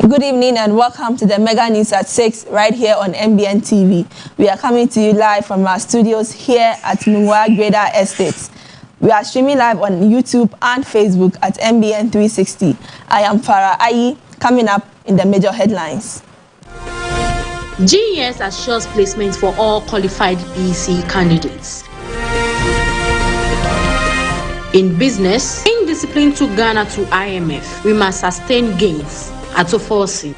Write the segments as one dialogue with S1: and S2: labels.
S1: Good evening and welcome to the Mega News at 6 right here on MBN TV. We are coming to you live from our studios here at Mungwa Greater Estates. We are streaming live on YouTube and Facebook at MBN 360. I am Farah Ayi, coming up in the major headlines.
S2: GES assures placement for all qualified BC candidates. In business, being disciplined took Ghana to IMF. We must sustain gains. Atoforsi.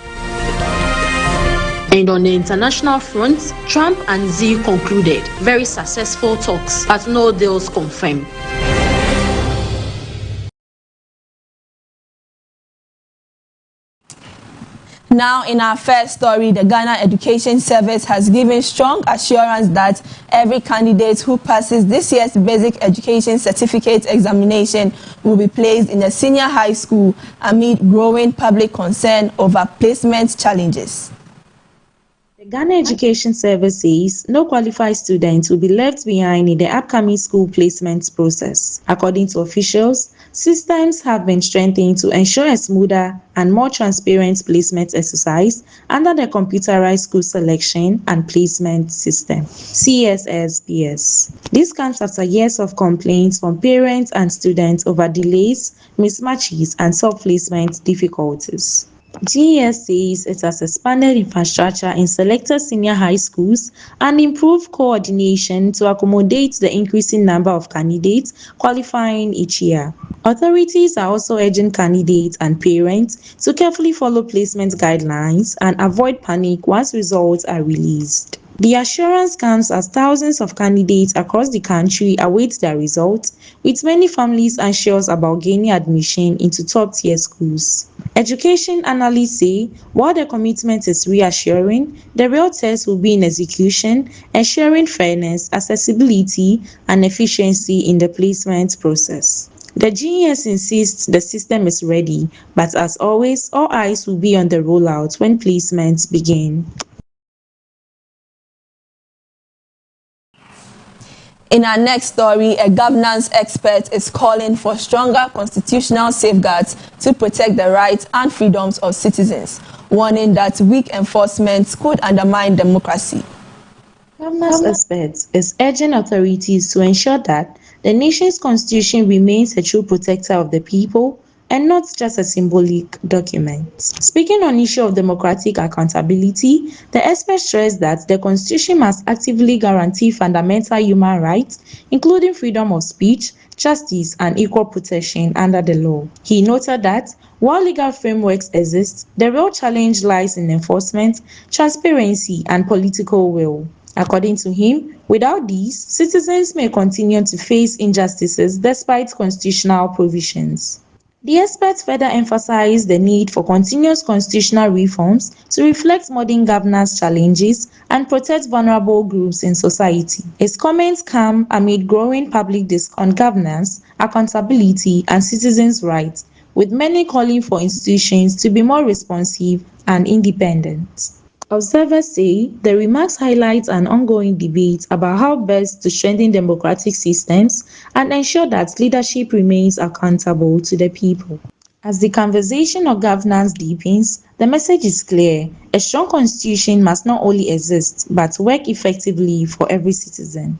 S2: And on the international front, Trump and Xi concluded very successful talks, but no deals confirmed.
S1: Now, in our first story, the Ghana Education Service has given strong assurance that every candidate who passes this year's Basic Education Certificate examination will be placed in a senior high school amid growing public concern over placement challenges.
S3: The Ghana Education Service says no qualified students will be left behind in the upcoming school placement process. According to officials, systems have been strengthened to ensure a smoother and more transparent placement exercise under the Computerized School Selection and Placement System, CSSPS. This comes after years of complaints from parents and students over delays, mismatches, and sub-placement difficulties. GES says it has expanded infrastructure in selected senior high schools and improved coordination to accommodate the increasing number of candidates qualifying each year. Authorities are also urging candidates and parents to carefully follow placement guidelines and avoid panic once results are released. The assurance comes as thousands of candidates across the country await their results, with many families anxious about gaining admission into top-tier schools. Education analysts say, while the commitment is reassuring, the real test will be in execution, ensuring fairness, accessibility, and efficiency in the placement process. The GES insists the system is ready, but as always, all eyes will be on the rollout when placements begin.
S1: In our next story, a governance expert is calling for stronger constitutional safeguards to protect the rights and freedoms of citizens, warning that weak enforcement could undermine democracy.
S3: Governance experts is urging authorities to ensure that the nation's constitution remains a true protector of the people and not just a symbolic document. Speaking on issue of democratic accountability, the expert stressed that the constitution must actively guarantee fundamental human rights, including freedom of speech, justice, and equal protection under the law. He noted that while legal frameworks exist, the real challenge lies in enforcement, transparency, and political will. According to him, without these, citizens may continue to face injustices despite constitutional provisions. The experts further emphasized the need for continuous constitutional reforms to reflect modern governance challenges and protect vulnerable groups in society. His comments come amid growing public discourse on governance, accountability, and citizens' rights, with many calling for institutions to be more responsive and independent. Observers say the remarks highlight an ongoing debate about how best to strengthen democratic systems and ensure that leadership remains accountable to the people. As the conversation of governance deepens, the message is clear: a strong constitution must not only exist, but work effectively for every citizen.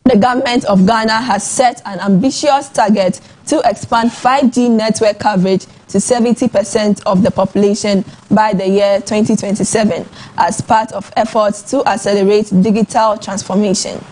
S1: The government of Ghana has set an ambitious target to expand 5G network coverage to 70% of the population by the year 2027 as part of efforts to accelerate digital transformation.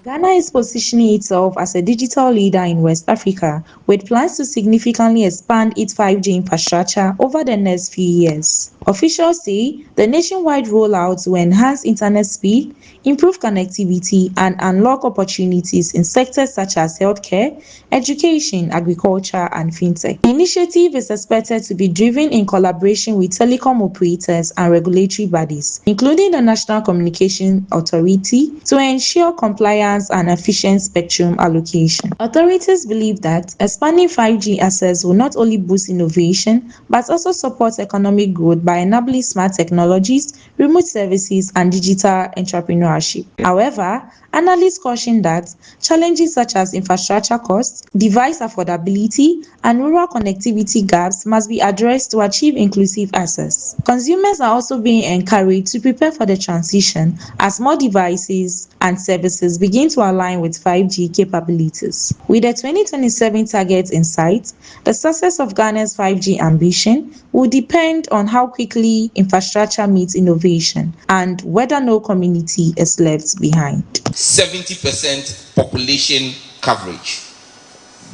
S3: Ghana is positioning itself as a digital leader in West Africa, with plans to significantly expand its 5G infrastructure over the next few years. Officials say the nationwide rollout will enhance internet speed, improve connectivity, and unlock opportunities in sectors such as healthcare, education, agriculture, and fintech. The initiative is expected to be driven in collaboration with telecom operators and regulatory bodies, including the National Communications Authority, to ensure compliance balanced and efficient spectrum allocation. Authorities believe that expanding 5G access will not only boost innovation but also support economic growth by enabling smart technologies, remote services, and digital entrepreneurship. However, analysts caution that challenges such as infrastructure costs, device affordability, and rural connectivity gaps must be addressed to achieve inclusive access. Consumers are also being encouraged to prepare for the transition as more devices and services begin to align with 5G capabilities. With the 2027 targets in sight, the success of Ghana's 5G ambition will depend on how quickly infrastructure meets innovation and whether no community is left behind.
S4: 70% population coverage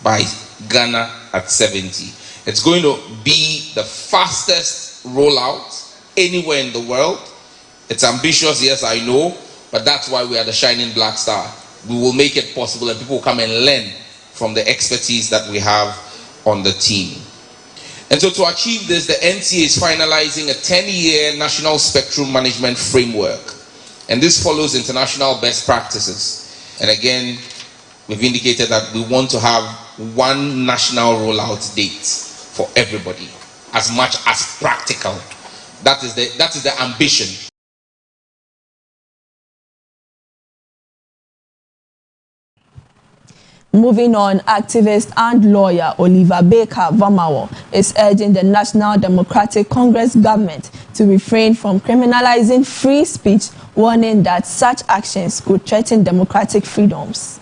S4: by Ghana at 70. It's going to be the fastest rollout anywhere in the world. It's ambitious, yes, I know, but that's why we are the shining black star. We will make it possible and people will come and learn from the expertise that we have on the team. And so to achieve this, the NCA is finalizing a 10-year national spectrum management framework. And this follows international best practices. And again, we've indicated that we want to have one national rollout date for everybody, as much as practical. That is the ambition.
S1: Moving on, activist and lawyer Oliver Baker-Vormawor is urging the National Democratic Congress government to refrain from criminalizing free speech, warning that such actions could threaten democratic freedoms.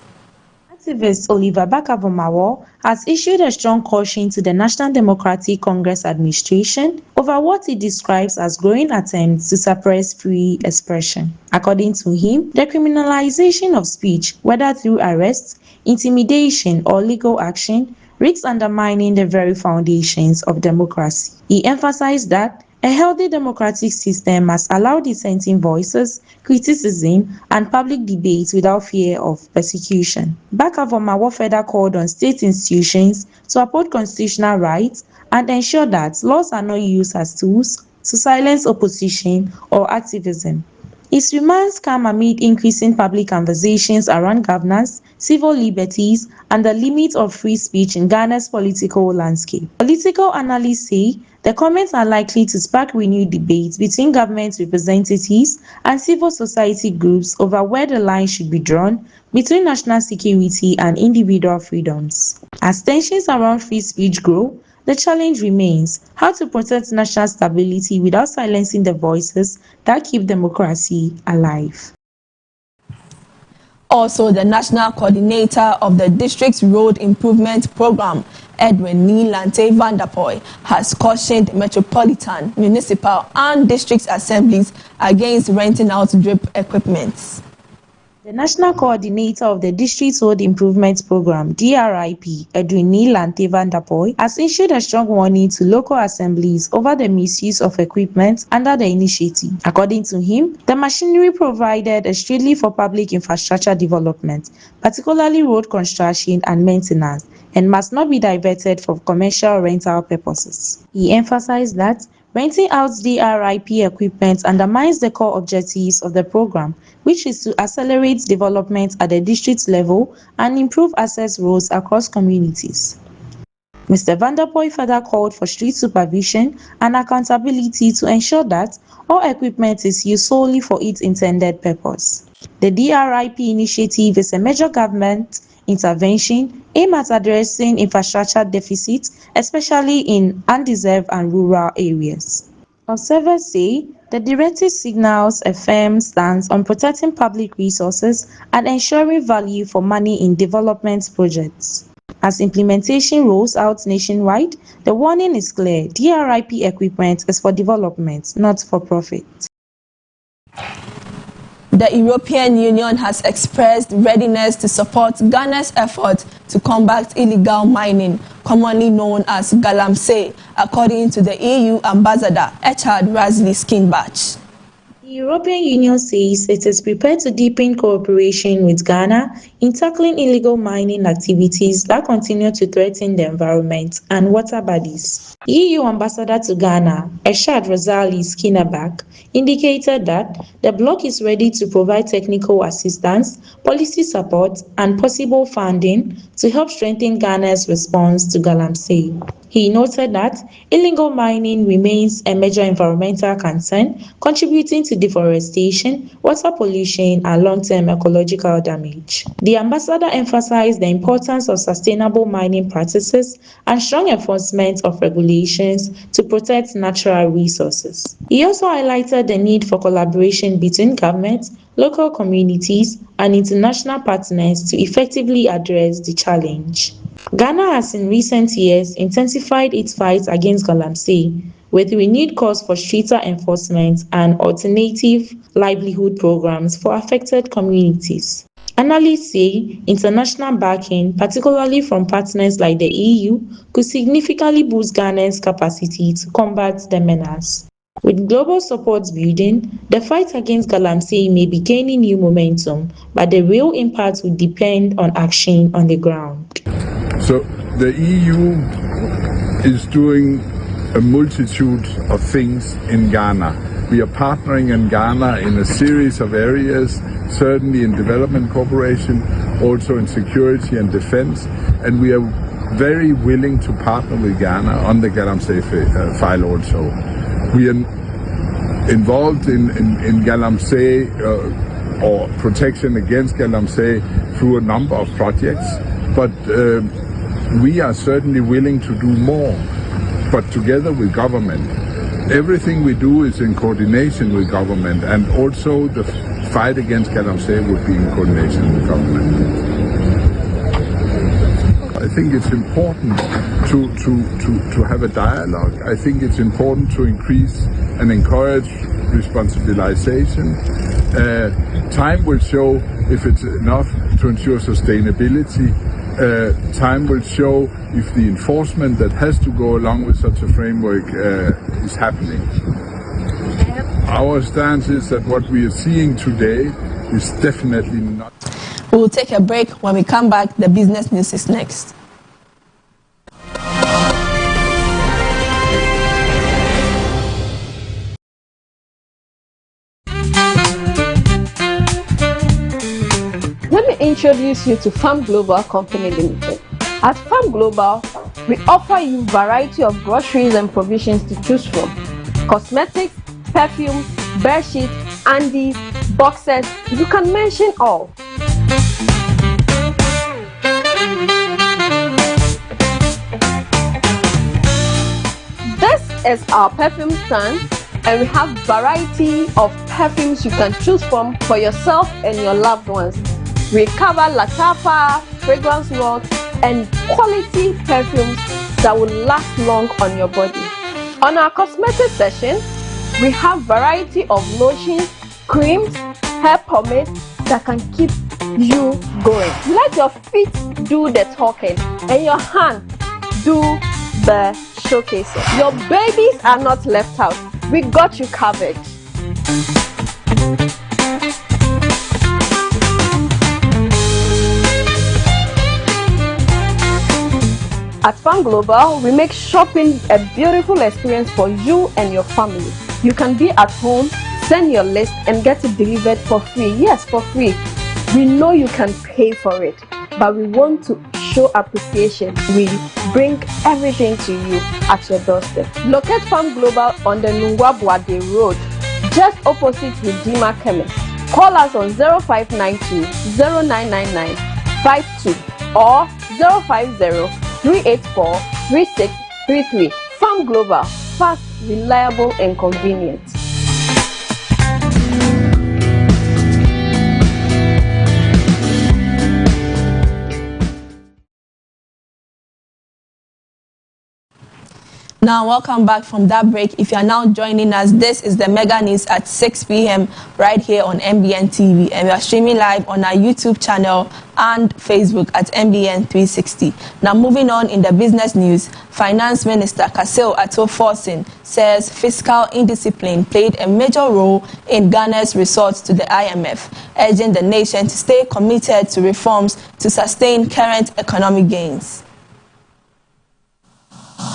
S3: Activist Oliver Baker-Vormawor has issued a strong caution to the National Democratic Congress administration over what he describes as growing attempts to suppress free expression. According to him, the criminalization of speech, whether through arrests, intimidation, or legal action, risks undermining the very foundations of democracy. He emphasized that a healthy democratic system must allow dissenting voices, criticism, and public debate without fear of persecution. Baker-Vormawor further called on state institutions to uphold constitutional rights and ensure that laws are not used as tools to silence opposition or activism. His remarks come amid increasing public conversations around governance, civil liberties, and the limits of free speech in Ghana's political landscape. Political analysts say the comments are likely to spark renewed debates between government representatives and civil society groups over where the line should be drawn between national security and individual freedoms. As tensions around free speech grow, the challenge remains how to protect national stability without silencing the voices that keep democracy alive.
S1: Also, the national coordinator of the district's road improvement program, Edwin Nilante Vanderpoy, has cautioned metropolitan, municipal, and district assemblies against renting out drip equipment.
S3: The National Coordinator of the District Road Improvement Program, DRIP, Edwin Nilante Vanderpoy, has issued a strong warning to local assemblies over the misuse of equipment under the initiative. According to him, the machinery provided is strictly for public infrastructure development, particularly road construction and maintenance, and must not be diverted for commercial or rental purposes. He emphasized that renting out DRIP equipment undermines the core objectives of the program, which is to accelerate development at the district level and improve access roads across communities. Mr. Vanderpoy further called for strict supervision and accountability to ensure that all equipment is used solely for its intended purpose. The DRIP initiative is a major government intervention aimed at addressing infrastructure deficits, especially in undeserved and rural areas. Observers say the directive signals a firm stance on protecting public resources and ensuring value for money in development projects. As implementation rolls out nationwide, the warning is clear: DRIP equipment is for development, not for profit.
S1: The European Union has expressed readiness to support Ghana's effort to combat illegal mining, commonly known as galamsey, according to the EU ambassador, Echard Razli Skinbach.
S3: The European Union says it is prepared to deepen cooperation with Ghana in tackling illegal mining activities that continue to threaten the environment and water bodies. EU Ambassador to Ghana, Eshad Razali Skinabak, indicated that the bloc is ready to provide technical assistance, policy support, and possible funding to help strengthen Ghana's response to Galamsey. He noted that illegal mining remains a major environmental concern, contributing to deforestation, water pollution, and long-term ecological damage. The ambassador emphasized the importance of sustainable mining practices and strong enforcement of regulations to protect natural resources. He also highlighted the need for collaboration between governments, local communities, and international partners to effectively address the challenge. Ghana has in recent years intensified its fight against Galamsey, with renewed calls for stricter enforcement and alternative livelihood programs for affected communities. Analysts say international backing, particularly from partners like the EU, could significantly boost Ghana's capacity to combat the menace. With global support building, the fight against Galamsey may be gaining new momentum, but the real impact will depend on action on the ground.
S5: So the EU is doing a multitude of things in Ghana. We are partnering in Ghana in a series of areas, certainly in development cooperation, also in security and defense, and we are very willing to partner with Ghana on the Galamsey file also. We are involved in Galamsey or protection against Galamsey through a number of projects, but we are certainly willing to do more, but together with government. Everything we do is in coordination with government, and also the fight against Galamsey would be in coordination with government. I think it's important to have a dialogue. I think it's important to increase and encourage responsibilization. Time will show if it's enough to ensure sustainability. Time will show if the enforcement that has to go along with such a framework is happening. Our stance is that what we are seeing today is definitely not.
S1: We'll take a break. When we come back, the business news is next.
S6: Let me introduce you to Farm Global Company Limited. At Farm Global, we offer you a variety of groceries and provisions to choose from. Cosmetics, perfumes, bed sheets, undies, boxes, you can mention all. This is our perfume stand, and we have variety of perfumes you can choose from for yourself and your loved ones. We cover Latapa, fragrance notes, and quality perfumes that will last long on your body. On our cosmetic section, we have variety of lotions, creams, hair pomades that can keep you going. Let your feet do the talking and your hand do the showcasing. Your babies are not left out. We got you covered. At Farm Global, we make shopping a beautiful experience for you and your family. You can be at home, send your list, and get it delivered for free. Yes, for free. We know you can pay for it, but we want to show appreciation. We bring everything to you at your doorstep. Locate Farm Global on the Nungwabuade Road, just opposite Redeemer Chemist. Call us on 0592 0999 52 or 050 384 3633. Farm Global, fast, reliable, and convenient.
S1: Now, welcome back from that break. If you are now joining us, this is the Mega News at 6 p.m. right here on MBN TV. And we are streaming live on our YouTube channel and Facebook at MBN 360. Now, moving on in the business news, Finance Minister Kaseo Ato-Forson says fiscal indiscipline played a major role in Ghana's resort to the IMF, urging the nation to stay committed to reforms to sustain current economic gains.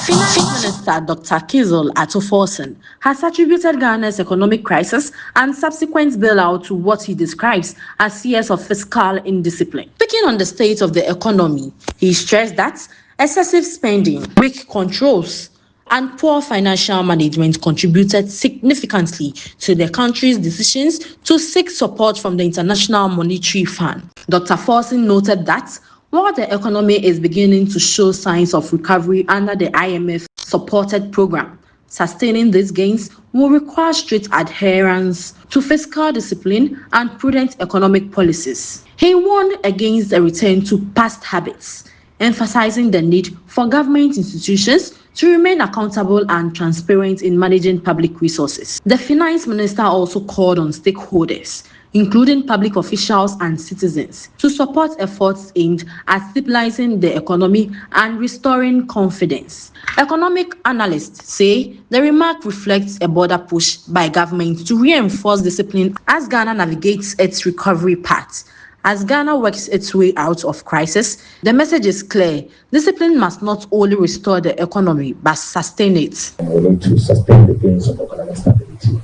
S2: Finance Minister Dr. Kizol Ato-Forson has attributed Ghana's economic crisis and subsequent bailout to what he describes as years of fiscal indiscipline. Speaking on the state of the economy, he stressed that excessive spending, weak controls, and poor financial management contributed significantly to the country's decisions to seek support from the International Monetary Fund. Dr. Forson noted that while the economy is beginning to show signs of recovery under the IMF-supported program, sustaining these gains will require strict adherence to fiscal discipline and prudent economic policies. He warned against a return to past habits, emphasizing the need for government institutions to remain accountable and transparent in managing public resources. The finance minister also called on stakeholders, including public officials and citizens, to support efforts aimed at stabilizing the economy and restoring confidence. Economic analysts say the remark reflects a broader push by government to reinforce discipline as Ghana navigates its recovery path. As Ghana works its way out of crisis, the message is clear. Discipline must not only restore the economy, but sustain it.
S7: We need to sustain the gains of economic stability,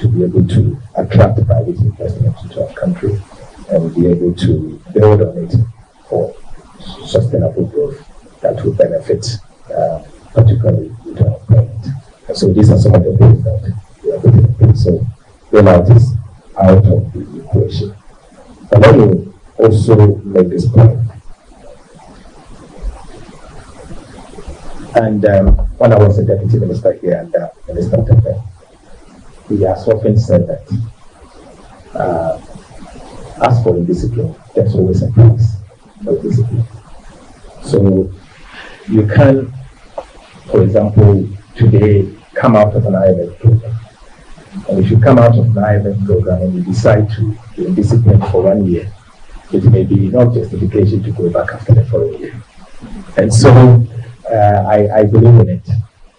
S7: to be able to attract private investment into our country and be able to build on it for sustainable growth that will benefit particularly with our government. And so these are some of the things that we are putting in place. So bailout is out of the equation. But let me also make this point. And when I was a deputy minister here under Minister Tepe, he has often said that as for indiscipline, there's always a price for discipline. So you can, for example, today come out of an IMF program. And if you come out of an IMF program and you decide to be indisciplined for 1 year, it may be not justification to go back after the following year. And so I believe in it.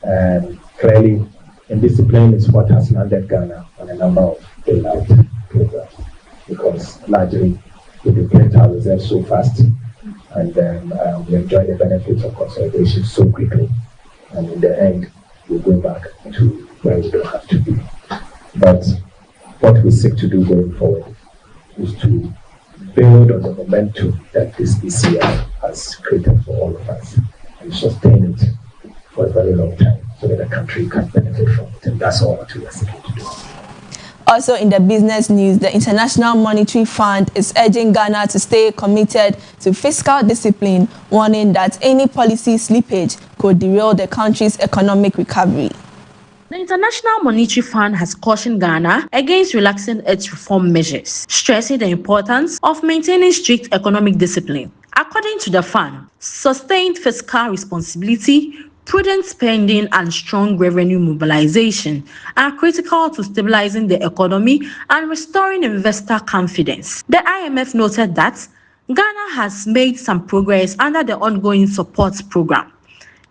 S7: And clearly, indiscipline is what has landed Ghana on a number of bailout programs, because largely we deplete our reserves so fast, and then we enjoy the benefits of consolidation so quickly, and in the end, we go back to where we don't have to be. But what we seek to do going forward is to build on the momentum that this ECR has created for all of us and sustain it for a very long time so that the country can benefit from it. And that's all that we are seeking to do.
S1: Also in the business news, the International Monetary Fund is urging Ghana to stay committed to fiscal discipline, warning that any policy slippage could derail the country's economic recovery.
S2: The International Monetary Fund has cautioned Ghana against relaxing its reform measures, stressing the importance of maintaining strict economic discipline. According to the fund, sustained fiscal responsibility, prudent spending, and strong revenue mobilization are critical to stabilizing the economy and restoring investor confidence. The IMF noted that Ghana has made some progress under the ongoing support program.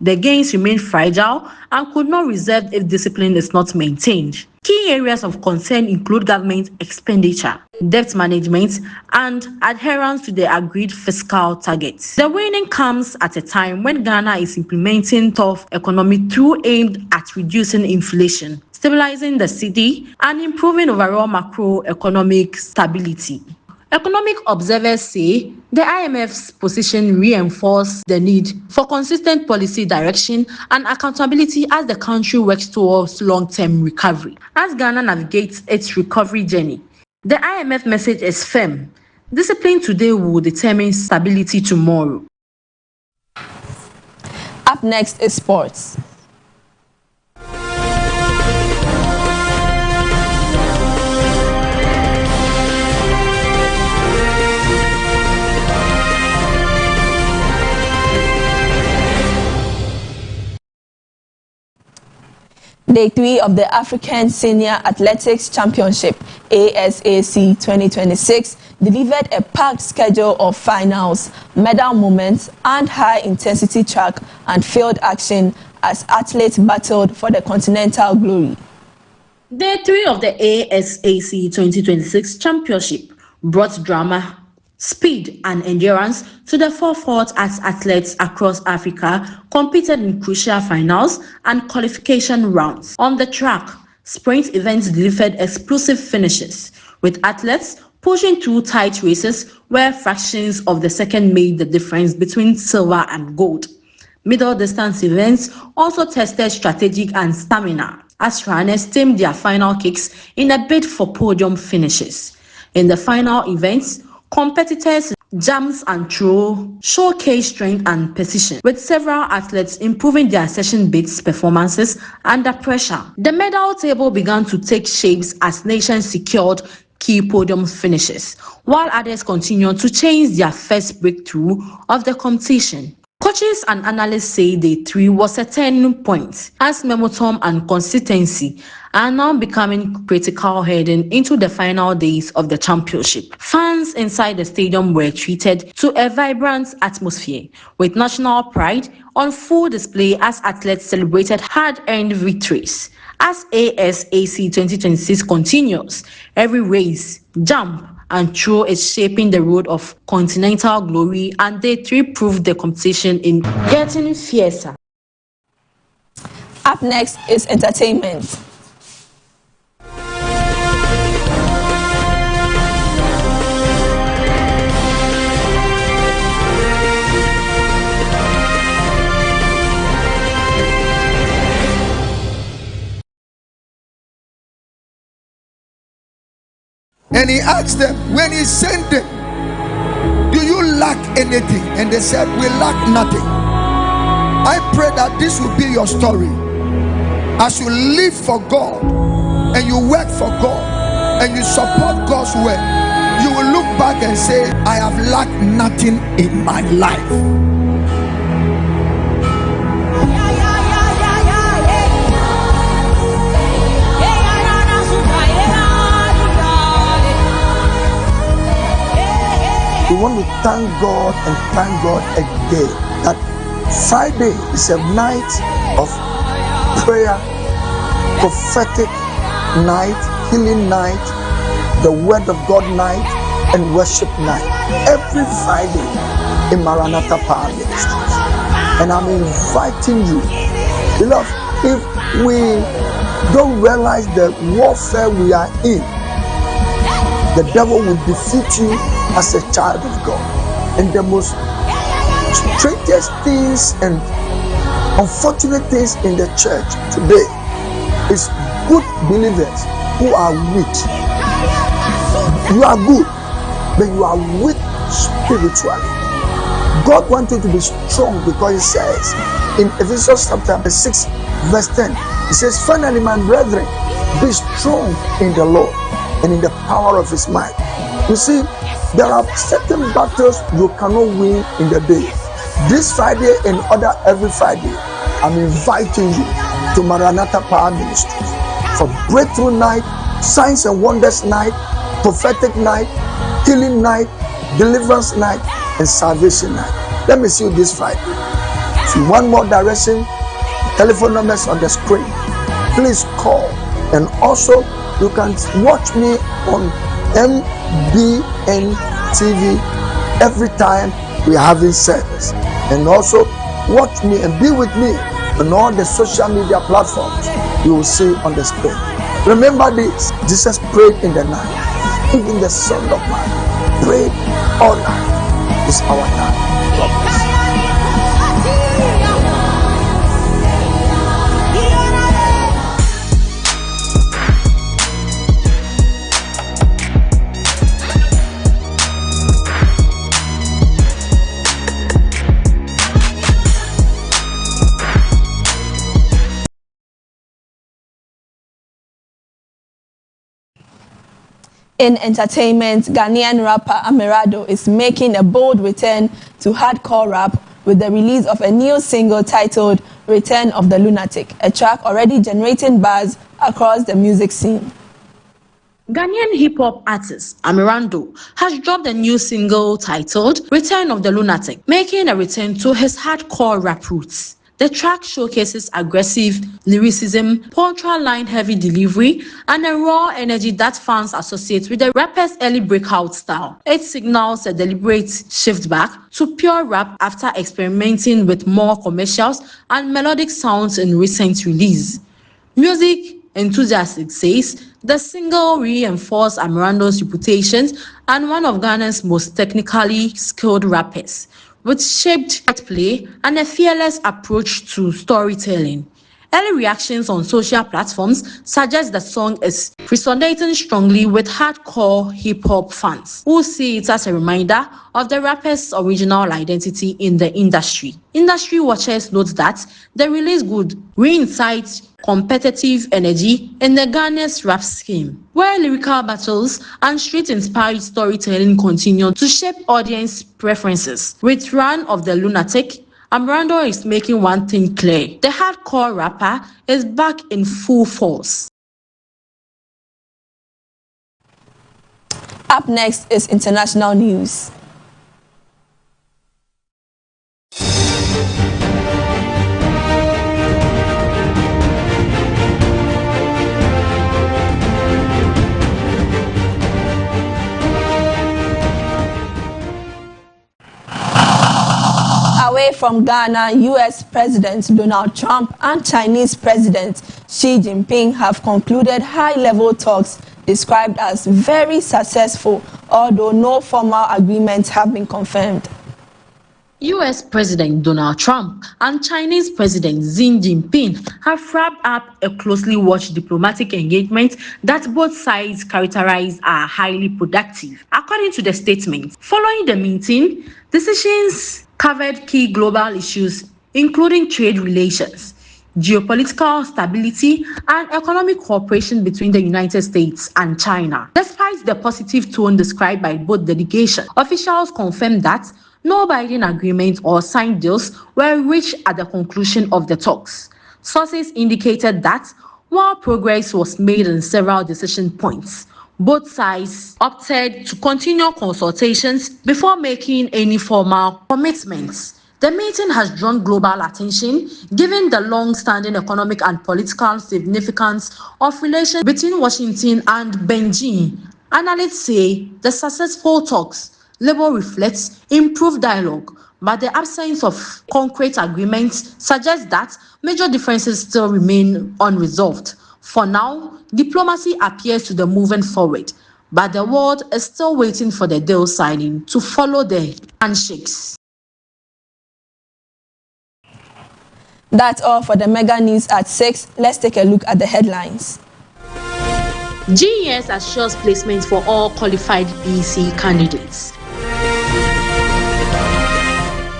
S2: The gains remain fragile and could not reserve if discipline is not maintained. Key areas of concern include government expenditure, debt management, and adherence to the agreed fiscal targets. The warning comes at a time when Ghana is implementing tough economic tools aimed at reducing inflation, stabilizing the cedi, and improving overall macroeconomic stability. Economic observers say the IMF's position reinforces the need for consistent policy direction and accountability as the country works towards long-term recovery. As Ghana navigates its recovery journey, the IMF message is firm. Discipline today will determine stability tomorrow.
S1: Up next is sports. Day 3 of the African Senior Athletics Championship, ASAC 2026, delivered a packed schedule of finals, medal moments, and high-intensity track and field action as athletes battled for the continental glory.
S2: Day 3 of the ASAC 2026 Championship brought drama, speed, and endurance to the forefront as athletes across Africa competed in crucial finals and qualification rounds. On the track, sprint events delivered explosive finishes, with athletes pushing through tight races where fractions of the second made the difference between silver and gold. Middle distance events also tested strategy and stamina as runners tamed their final kicks in a bid for podium finishes. In the final events, competitors jumps and throw showcased strength and precision, with several athletes improving their session-based performances under pressure. The medal table began to take shapes as nations secured key podium finishes, while others continued to chase their first breakthrough of the competition. Coaches and analysts say Day 3 was a turning point as momentum and consistency are now becoming critical heading into the final days of the championship. Fans inside the stadium were treated to a vibrant atmosphere, with national pride on full display as athletes celebrated hard-earned victories. As ASAC 2026 continues, every race, jump, and throw is shaping the road of continental glory, and Day 3 proved the competition in getting fiercer.
S1: Up next is entertainment.
S8: And he asked them, when he sent them, do you lack anything? And they said, we lack nothing. I pray that this will be your story. As you live for God and you work for God and you support God's work, you will look back and say, I have lacked nothing in my life. We want to thank God and thank God again that Friday is a night of prayer, prophetic night, healing night, the word of God night, and worship night. Every Friday in Maranatha Power Ministries. And I'm inviting you, beloved, if we don't realize the warfare we are in, the devil will defeat you as a child of God. And the most strangest things and unfortunate things in the church today is good believers who are weak. You are good, but you are weak spiritually. God wants you to be strong because he says in Ephesians chapter 6 verse 10, he says, finally, my brethren, be strong in the Lord and in the power of his might. You see, there are certain battles you cannot win in the day. This Friday and every Friday, I'm inviting you to Maranatha Power Ministries for breakthrough night, signs and wonders night, prophetic night, healing night, deliverance night, and salvation night. Let me see you this Friday. If you want more direction, telephone numbers on the screen. Please call. And also, you can watch me on MBN TV every time we are having service, and also watch me and be with me on all the social media platforms you will see on the screen. Remember this, Jesus prayed in the night, even the Son of Man prayed all night. It's our time. God bless.
S1: In entertainment, Ghanaian rapper Amerado is making a bold return to hardcore rap with the release of a new single titled Return of the Lunatic, a track already generating buzz across the music scene.
S2: Ghanaian hip-hop artist Amirando has dropped a new single titled Return of the Lunatic, making a return to his hardcore rap roots. The track showcases aggressive lyricism, punchline-heavy delivery, and a raw energy that fans associate with the rapper's early breakout style. It signals a deliberate shift back to pure rap after experimenting with more commercials and melodic sounds in recent release. Music enthusiasts says the single reinforced Amirando's reputation as one of Ghana's most technically skilled rappers, with shaped wordplay and a fearless approach to storytelling. Early reactions on social platforms suggest the song is resonating strongly with hardcore hip-hop fans, who see it as a reminder of the rapper's original identity in the industry. Industry watchers note that the release would reincite competitive energy in the Ghana's rap scheme, where lyrical battles and street-inspired storytelling continue to shape audience preferences. With Return of the Lunatic, Amirando is making one thing clear: the hardcore rapper is back in full force.
S1: Up next is international news. Away from Ghana, U.S. President Donald Trump and Chinese President Xi Jinping have concluded high-level talks described as very successful, although no formal agreements have been confirmed.
S2: U.S. President Donald Trump and Chinese President Xi Jinping have wrapped up a closely watched diplomatic engagement that both sides characterize as highly productive. According to the statement, following the meeting, decisions covered key global issues including trade relations, geopolitical stability, and economic cooperation between the United States and China. Despite the positive tone described by both delegations, officials confirmed that no binding agreement or signed deals were reached at the conclusion of the talks. Sources indicated that while progress was made on several decision points, both sides opted to continue consultations before making any formal commitments. The meeting has drawn global attention given the long-standing economic and political significance of relations between Washington and Beijing. Analysts say the successful talks label reflects improved dialogue, but the absence of concrete agreements suggests that major differences still remain unresolved. For now, diplomacy appears to be moving forward, but the world is still waiting for the deal signing to follow the handshakes.
S1: That's all for the mega news at 6. Let's take a look at the headlines.
S2: GES assures placement for all qualified BC candidates.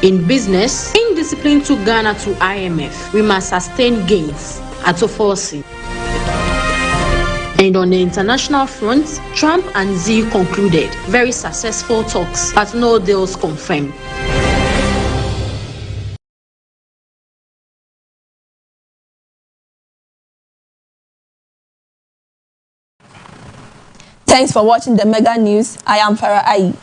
S2: In business, indiscipline took Ghana to IMF. We must sustain gains at Oforsi. And on the international front, Trump and Xi concluded very successful talks, but no deals confirmed.
S1: Thanks for watching the Mega News. I am Farah Ayi.